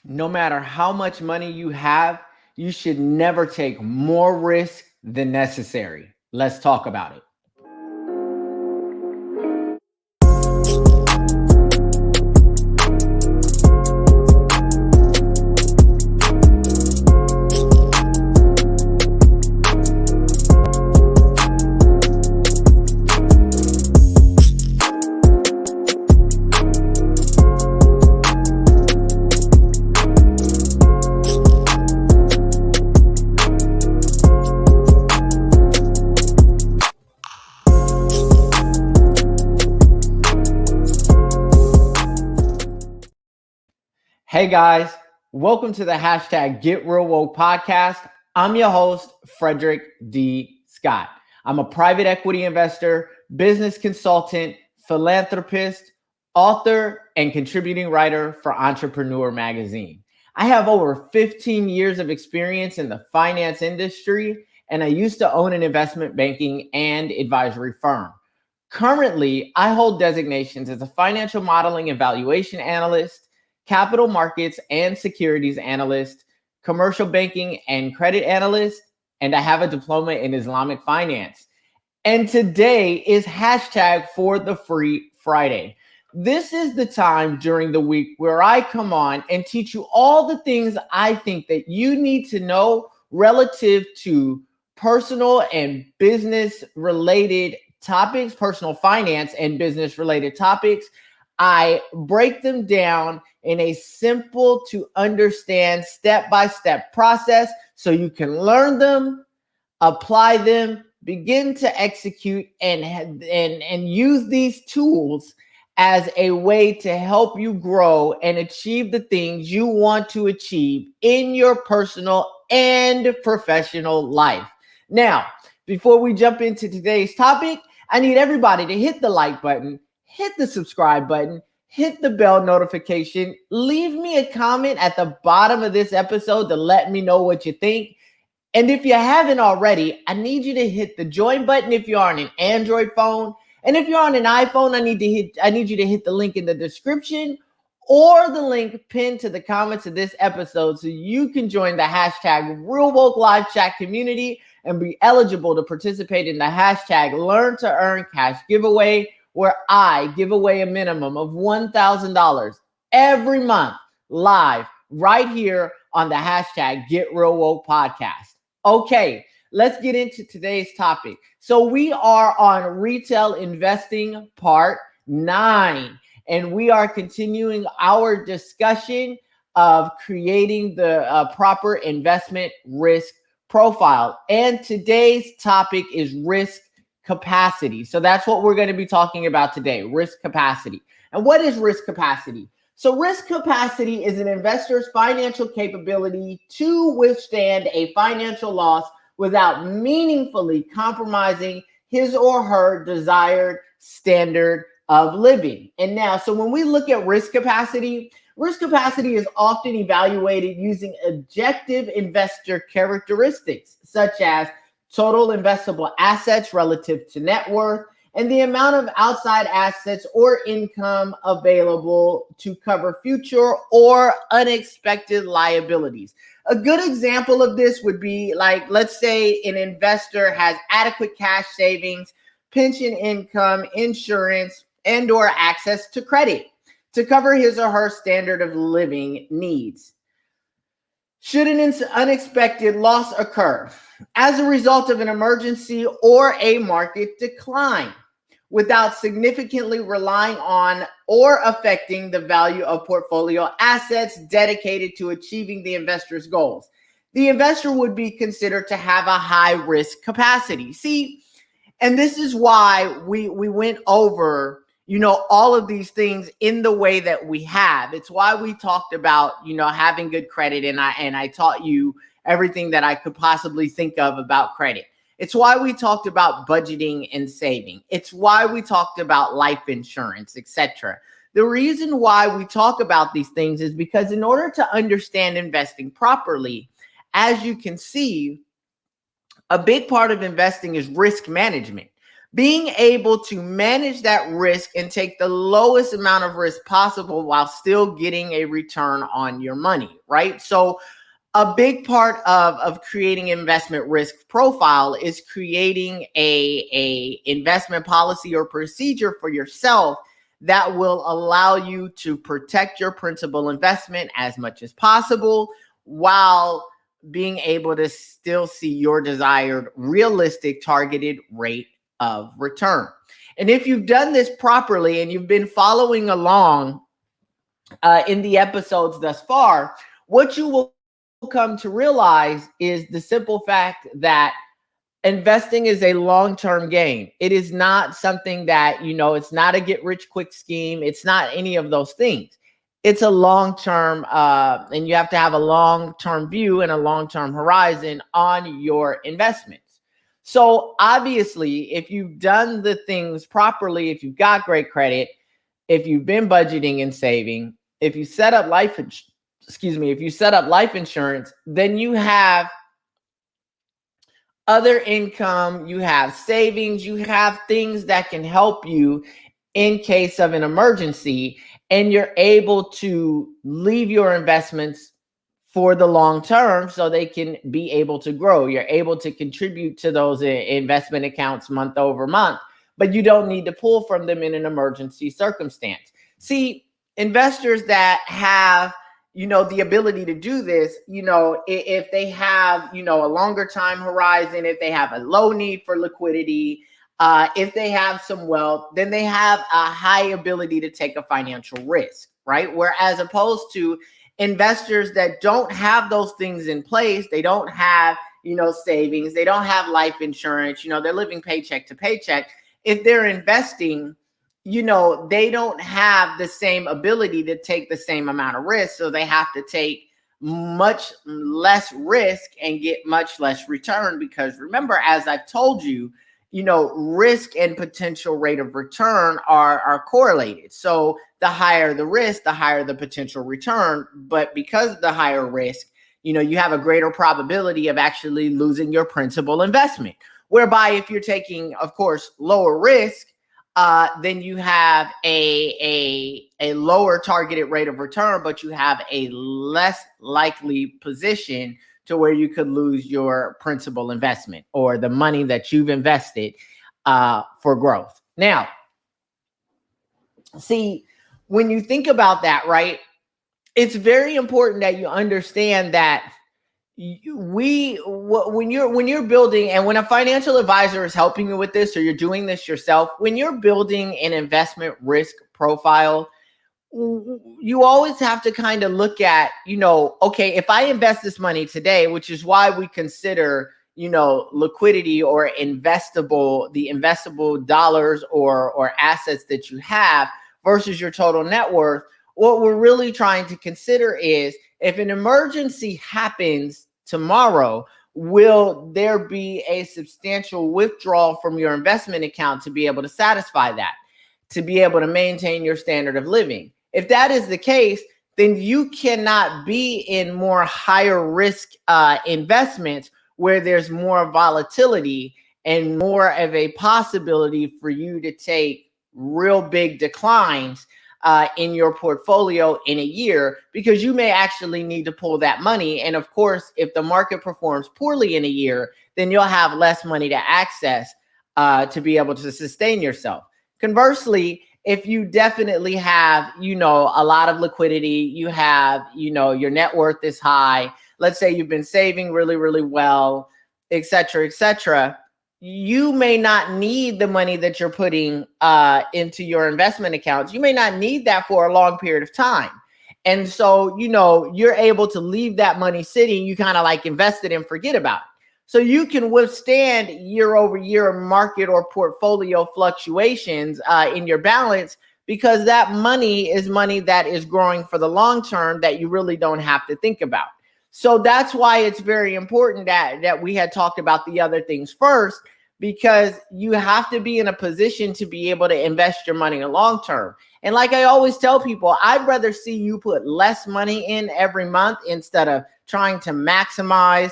No matter how much money you have, you should never take more risk than necessary. Let's talk about it. Hey guys, welcome to the hashtag Get Real Woke podcast. I'm your host, Frederick D. Scott. I'm a private equity investor, business consultant, philanthropist, author, and contributing writer for Entrepreneur Magazine. I have over 15 years of experience in the finance industry, and I used to own an investment banking and advisory firm. Currently, I hold designations as a financial modeling and valuation analyst, capital markets and securities analyst, commercial banking and credit analyst, and I have a diploma in Islamic finance. And today is hashtag for the free Friday. This is the time during the week where I come on and teach you all the things I think that you need to know relative to personal and business related topics, personal finance and business related topics. I break them down in a simple to understand step-by-step process so you can learn them, apply them, begin to execute and use these tools as a way to help you grow and achieve the things you want to achieve in your personal and professional life. Now, before we jump into today's topic, I need everybody to hit the like button, hit the subscribe button, hit the bell notification, leave me a comment at the bottom of this episode to let me know what you think. And if you haven't already, I need you to hit the join button if you're on an Android phone. And if you're on an iPhone, I need you to hit the link in the description or the link pinned to the comments of this episode so you can join the hashtag Real Woke Live Chat community and be eligible to participate in the hashtag Learn to Earn Cash giveaway, where I give away a minimum of $1,000 every month live right here on the hashtag Get Real Woke podcast. Okay, let's get into today's topic. So we are on retail investing part 9, and we are continuing our discussion of creating the proper investment risk profile. And today's topic is risk capacity. So that's what we're going to be talking about today, risk capacity. And what is risk capacity? So risk capacity is an investor's financial capability to withstand a financial loss without meaningfully compromising his or her desired standard of living. And now, so when we look at risk capacity is often evaluated using objective investor characteristics, such as total investable assets relative to net worth, and the amount of outside assets or income available to cover future or unexpected liabilities. A good example of this would be like, let's say an investor has adequate cash savings, pension income, insurance, and or access to credit to cover his or her standard of living needs. Should an unexpected loss occur as a result of an emergency or a market decline, without significantly relying on or affecting the value of portfolio assets dedicated to achieving the investor's goals, the investor would be considered to have a high risk capacity. See, and this is why we went over, all of these things in the way that we have. It's why we talked about, having good credit, and I taught you everything that I could possibly think of about credit. It's why we talked about budgeting and saving. It's why we talked about life insurance, etc. The reason why we talk about these things is because in order to understand investing properly, as you can see, a big part of investing is risk management. Being able to manage that risk and take the lowest amount of risk possible while still getting a return on your money, right? So a big part of creating investment risk profile is creating a investment policy or procedure for yourself that will allow you to protect your principal investment as much as possible while being able to still see your desired realistic targeted rate of return. And if you've done this properly and you've been following along in the episodes thus far, what you will come to realize is the simple fact that investing is a long-term game. It is not something that, it's not a get rich quick scheme. It's not any of those things. It's a long-term, and you have to have a long-term view and a long-term horizon on your investments. So obviously, if you've done the things properly, if you've got great credit, if you've been budgeting and saving, if you set up life insurance, then you have other income, you have savings, you have things that can help you in case of an emergency, and you're able to leave your investments for the long term so they can be able to grow. You're able to contribute to those investment accounts month over month, but you don't need to pull from them in an emergency circumstance. See, investors that have the ability to do this, if they have, a longer time horizon, if they have a low need for liquidity, if they have some wealth, then they have a high ability to take a financial risk, right? Whereas opposed to investors that don't have those things in place, they don't have, savings, they don't have life insurance, they're living paycheck to paycheck. If they're investing, they don't have the same ability to take the same amount of risk. So they have to take much less risk and get much less return, because remember, as I've told you, risk and potential rate of return are correlated. So the higher the risk, the higher the potential return. But because of the higher risk, you have a greater probability of actually losing your principal investment. Whereby if you're taking, of course, lower risk, then you have a lower targeted rate of return, but you have a less likely position to where you could lose your principal investment or the money that you've invested for growth. Now, see, when you think about that, right, it's very important that you understand that when you're building, and when a financial advisor is helping you with this, or you're doing this yourself, when you're building an investment risk profile, you always have to kind of look at, okay, if I invest this money today, which is why we consider, liquidity or the investable dollars or assets that you have versus your total net worth. What we're really trying to consider is, if an emergency happens tomorrow, will there be a substantial withdrawal from your investment account to be able to satisfy that, to be able to maintain your standard of living? If that is the case, then you cannot be in more higher risk investments where there's more volatility and more of a possibility for you to take real big declines in your portfolio in a year, because you may actually need to pull that money. And of course, if the market performs poorly in a year, then you'll have less money to access to be able to sustain yourself. Conversely, if you definitely have, a lot of liquidity, you have, your net worth is high, let's say you've been saving really, really well, et cetera, you may not need the money that you're putting into your investment accounts. You may not need that for a long period of time. And so, you're able to leave that money sitting. You kind of like invest it and forget about it. So you can withstand year over year market or portfolio fluctuations in your balance, because that money is money that is growing for the long term that you really don't have to think about. So that's why it's very important that we had talked about the other things first, because you have to be in a position to be able to invest your money in the long term. And like I always tell people, I'd rather see you put less money in every month instead of trying to maximize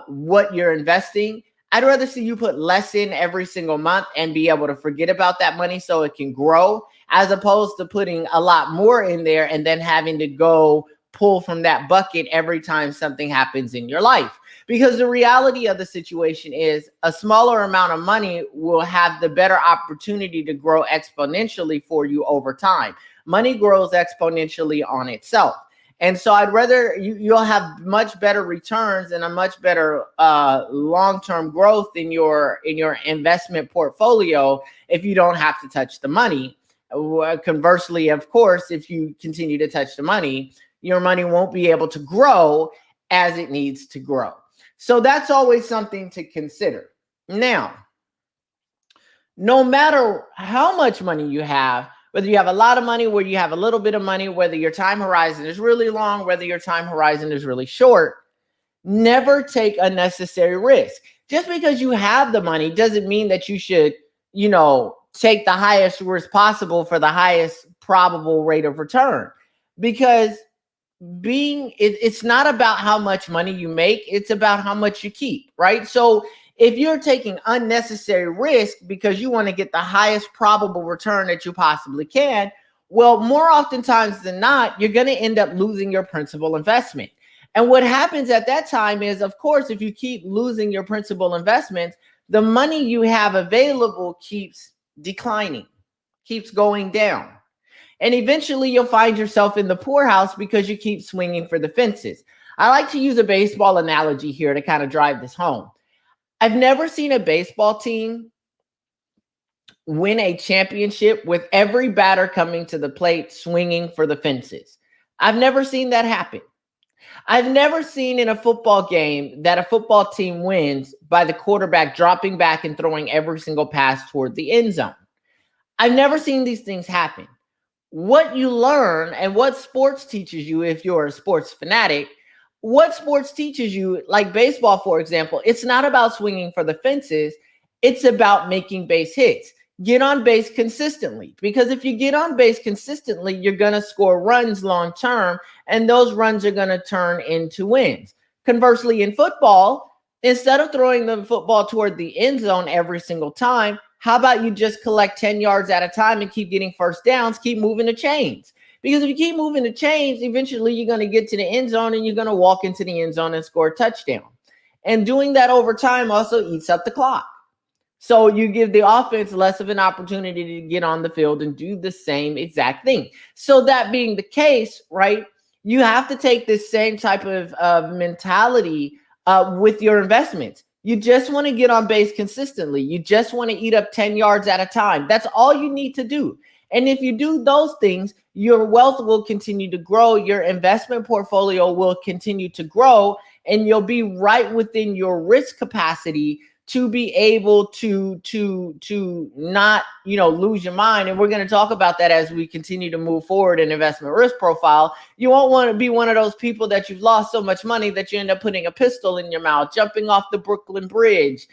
what you're investing. I'd rather see you put less in every single month and be able to forget about that money so it can grow, as opposed to putting a lot more in there and then having to go pull from that bucket every time something happens in your life. Because the reality of the situation is a smaller amount of money will have the better opportunity to grow exponentially for you over time. Money grows exponentially on itself. And so I'd rather you'll have much better returns and a much better long-term growth in your investment portfolio if you don't have to touch the money. Conversely, of course, if you continue to touch the money, your money won't be able to grow as it needs to grow. So that's always something to consider. Now, no matter how much money you have, whether you have a lot of money, whether you have a little bit of money, whether your time horizon is really long, whether your time horizon is really short, never take unnecessary risk. Just because you have the money doesn't mean that you should, take the highest risk possible for the highest probable rate of return. Because it's not about how much money you make, it's about how much you keep, right? So if you're taking unnecessary risk because you want to get the highest probable return that you possibly can, well, more oftentimes than not, you're going to end up losing your principal investment. And what happens at that time is, of course, if you keep losing your principal investments, the money you have available keeps declining, keeps going down. And eventually you'll find yourself in the poorhouse because you keep swinging for the fences. I like to use a baseball analogy here to kind of drive this home. I've never seen a baseball team win a championship with every batter coming to the plate swinging for the fences. I've never seen that happen. I've never seen in a football game that a football team wins by the quarterback dropping back and throwing every single pass toward the end zone. I've never seen these things happen. What you learn and what sports teaches you, if you're a sports fanatic, what sports teaches you, like baseball, for example, it's not about swinging for the fences. It's about making base hits. Get on base consistently, because if you get on base consistently, you're going to score runs long term, and those runs are going to turn into wins. Conversely, in football, instead of throwing the football toward the end zone every single time, how about you just collect 10 yards at a time and keep getting first downs, keep moving the chains? Because if you keep moving the chains, eventually you're going to get to the end zone and you're going to walk into the end zone and score a touchdown. And doing that over time also eats up the clock. So you give the offense less of an opportunity to get on the field and do the same exact thing. So that being the case, right, you have to take this same type of mentality with your investments. You just want to get on base consistently. You just want to eat up 10 yards at a time. That's all you need to do. And if you do those things, your wealth will continue to grow. Your investment portfolio will continue to grow, and you'll be right within your risk capacity to be able to not, lose your mind. And we're going to talk about that as we continue to move forward in investment risk profile. You won't want to be one of those people that you've lost so much money that you end up putting a pistol in your mouth, jumping off the Brooklyn Bridge,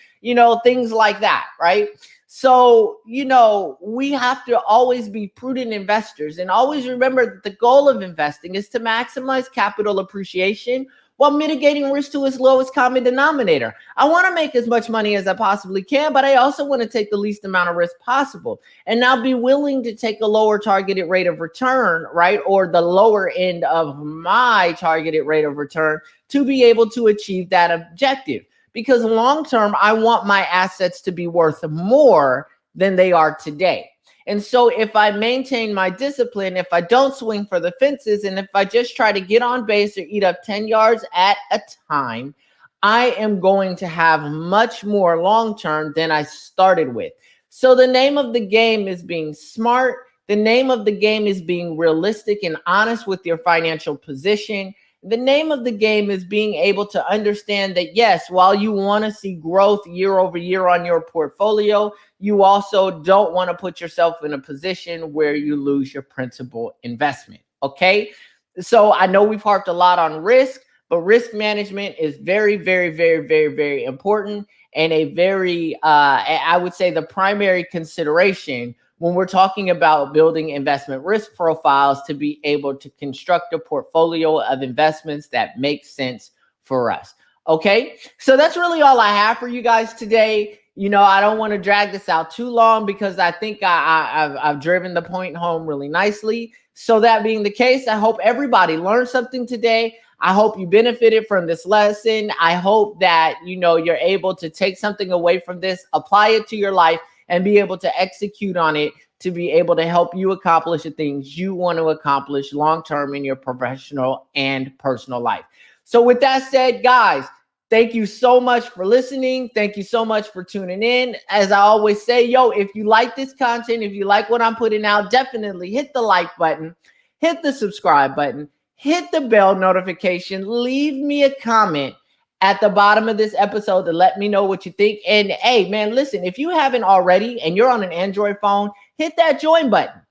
things like that, right? So, we have to always be prudent investors, and always remember that the goal of investing is to maximize capital appreciation while mitigating risk to its lowest common denominator. I want to make as much money as I possibly can, but I also want to take the least amount of risk possible. And now be willing to take a lower targeted rate of return, right? Or the lower end of my targeted rate of return to be able to achieve that objective. Because long term, I want my assets to be worth more than they are today. And so if I maintain my discipline, if I don't swing for the fences, and if I just try to get on base or eat up 10 yards at a time, I am going to have much more long-term than I started with. So the name of the game is being smart. The name of the game is being realistic and honest with your financial position. The name of the game is being able to understand that, yes, while you want to see growth year over year on your portfolio, you also don't want to put yourself in a position where you lose your principal investment. Okay. So I know we've harped a lot on risk, but risk management is very, very, very, very, very important, and a very, I would say, the primary consideration when we're talking about building investment risk profiles to be able to construct a portfolio of investments that make sense for us. Okay, so that's really all I have for you guys today. I don't want to drag this out too long because I think I've driven the point home really nicely. So that being the case, I hope everybody learned something today. I hope you benefited from this lesson. I hope that you're able to take something away from this, apply it to your life, and be able to execute on it to be able to help you accomplish the things you want to accomplish long term in your professional and personal life. So with that said, guys, thank you so much for listening. Thank you so much for tuning in. As I always say, if you like this content, if you like what I'm putting out, definitely hit the like button, hit the subscribe button, hit the bell notification, leave me a comment at the bottom of this episode to let me know what you think. And hey, man, listen, if you haven't already and you're on an Android phone, hit that join button.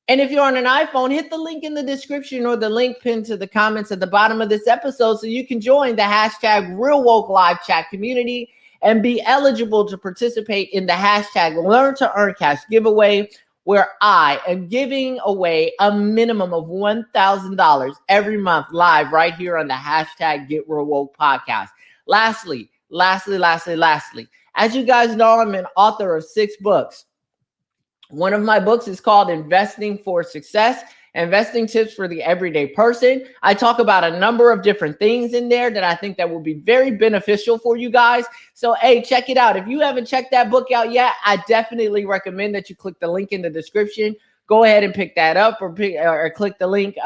And if you're on an iPhone, hit the link in the description or the link pinned to the comments at the bottom of this episode so you can join the hashtag Real Woke Live Chat community and be eligible to participate in the hashtag Learn to Earn Cash giveaway, where I am giving away a minimum of $1,000 every month live right here on the hashtag Get Real Woke podcast. Lastly, as you guys know, I'm an author of 6 books. One of my books is called Investing for Success, Investing Tips for the Everyday Person. I talk about a number of different things in there that I think that will be very beneficial for you guys. So, hey, check it out. If you haven't checked that book out yet, I definitely recommend that you click the link in the description. Go ahead and pick that up or click the link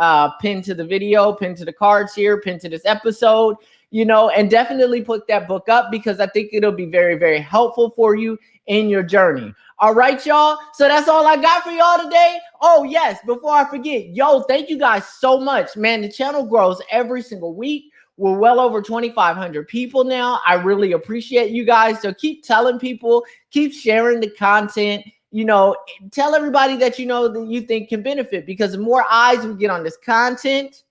pinned to the video, pinned to the cards here, pinned to this episode, and definitely pick that book up because I think it'll be very, very helpful for you in your journey. All right, y'all. So that's all I got for y'all today. Oh, yes. Before I forget, thank you guys so much. Man, the channel grows every single week. We're well over 2,500 people now. I really appreciate you guys. So keep telling people, keep sharing the content. Tell everybody that that you think can benefit, because the more eyes we get on this content,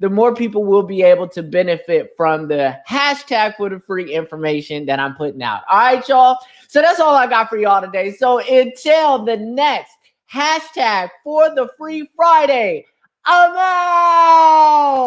the more people will be able to benefit from the hashtag for the free information that I'm putting out. All right, y'all. So that's all I got for y'all today. So until the next hashtag for the free Friday, I'm out.